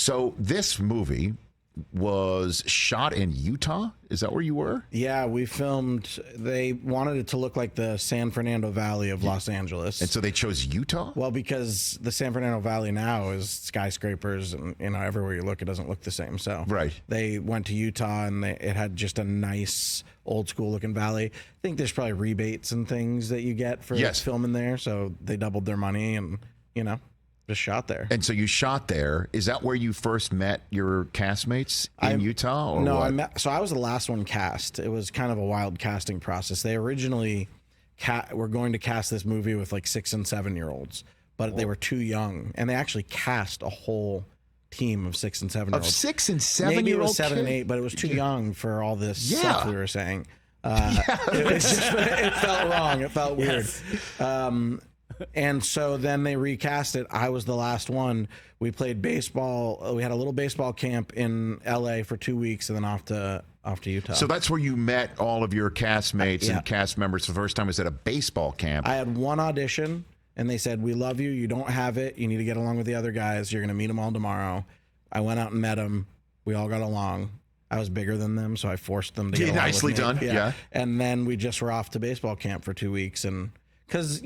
So this movie was shot in Utah. Is that where you were? Yeah, we filmed. They wanted it to look like the San Fernando Valley of Los Angeles. And so they chose Utah? Well, because the San Fernando Valley now is skyscrapers, and everywhere you look, it doesn't look the same. So they went to Utah, and it had just a nice old school looking valley. I think there's probably rebates and things that you get for filming there. So they doubled their money, and just shot there. And so you shot there. Is that where you first met your castmates in Utah? Or no, what? So I was the last one cast. It was kind of a wild casting process. They originally were going to cast this movie with like 6 and 7 year olds, but they were too young, and they actually cast a whole team of 6 and 7 year olds. Of 6 and 7 Maybe year it was olds? 7 and 8, but it was too young for all this stuff we were saying. It felt wrong. It felt weird. And so then they recast it. I was the last one. We played baseball. We had a little baseball camp in LA for 2 weeks, and then off to Utah. So that's where you met all of your castmates and cast members for the first time. Was at a baseball camp. I had one audition, and they said, "We love you. You don't have it. You need to get along with the other guys. You're going to meet them all tomorrow." I went out and met them. We all got along. I was bigger than them, so I forced them to get along nicely with me. done. Yeah. And then we just were off to baseball camp for 2 weeks, and because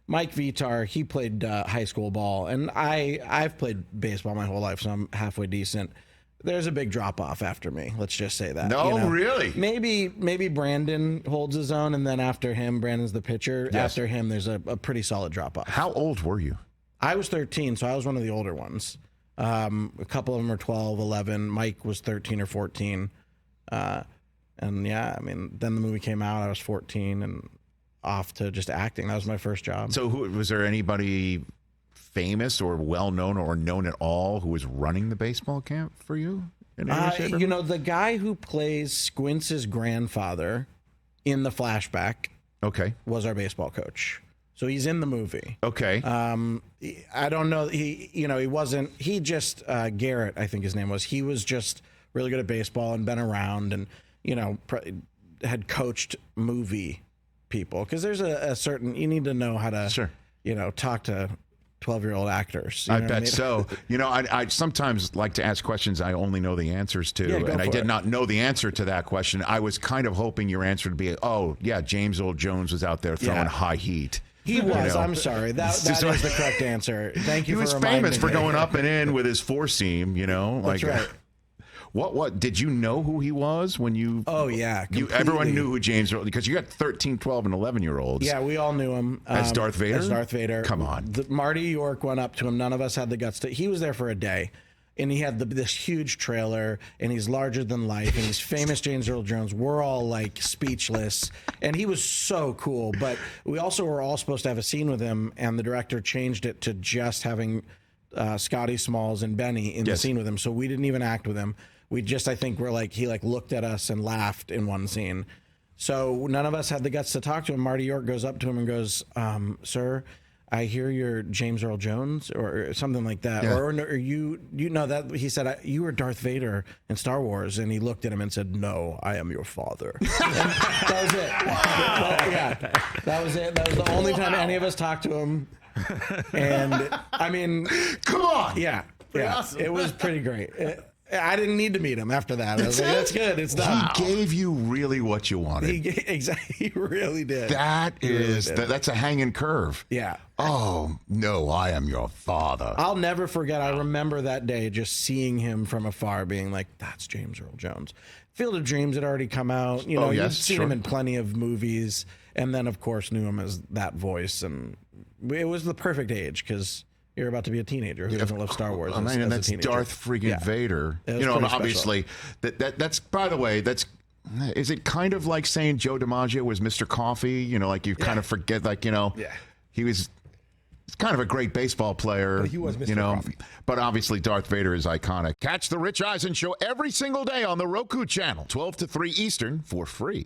Mike Vitar, he played high school ball, and I've played baseball my whole life, so I'm halfway decent. There's a big drop off after me. Let's just say that. No, really? Maybe Brandon holds his own, and then after him, Brandon's the pitcher. Yes. After him, there's a pretty solid drop off. How old were you? I was 13, so I was one of the older ones. A couple of them were 12, 11. Mike was 13 or 14. And then the movie came out. I was 14 and off to just acting. That was my first job. So was there anybody famous or well-known or known at all who was running the baseball camp for you? The guy who plays Squints' grandfather in the flashback was our baseball coach. So he's in the movie. Okay. I don't know. He just Garrett, I think his name was. He was just really good at baseball and been around and, had coached movie people. Because there's a certain, you need to know how to, talk to 12-year-old actors. I bet so. I sometimes like to ask questions I only know the answers to, and I did not know the answer to that question. I was kind of hoping your answer would be, James Earl Jones was out there throwing high heat. He was. I'm sorry. That is the correct answer. Thank you. He was famous for going up and in with his four seam. That's right. What did you know who he was when you? Oh yeah, everyone knew who James Earl, because you got 13, 12, and 11-year-olds. Yeah, we all knew him as Darth Vader. As Darth Vader. Come on. Marty York went up to him. None of us had the guts to. He was there for a day. And he had this huge trailer, and he's larger than life, and he's famous James Earl Jones. We're all like speechless, and he was so cool. But we also were all supposed to have a scene with him, and the director changed it to just having Scotty Smalls and Benny in the scene with him. So we didn't even act with him. We just, I think, he looked at us and laughed in one scene. So none of us had the guts to talk to him. Marty York goes up to him and goes, "Sir, I hear you're James Earl Jones," or something like that. Yeah. Or you know that he said, "You were Darth Vader in Star Wars," and he looked at him and said, "No, I am your father." That was it. Wow. That was it. That was the only time any of us talked to him. And I mean, come on. Yeah. Awesome. It was pretty great. I didn't need to meet him after that. I was like, that's good. It's done. He gave you really what you wanted. He really did. That's a hanging curve. Yeah. Oh, no, I am your father. I'll never forget. I remember that day just seeing him from afar being like, that's James Earl Jones. Field of Dreams had already come out. You'd seen him in plenty of movies. And then, of course, knew him as that voice. And it was the perfect age because you're about to be a teenager who doesn't love Star Wars. And that's Darth freaking Vader. Obviously, that's, by the way, is it kind of like saying Joe DiMaggio was Mr. Coffee? You kind of forget, he was kind of a great baseball player. But he was Mr. Coffee. But obviously Darth Vader is iconic. Catch the Rich Eisen Show every single day on the Roku channel, 12 to 3 Eastern, for free.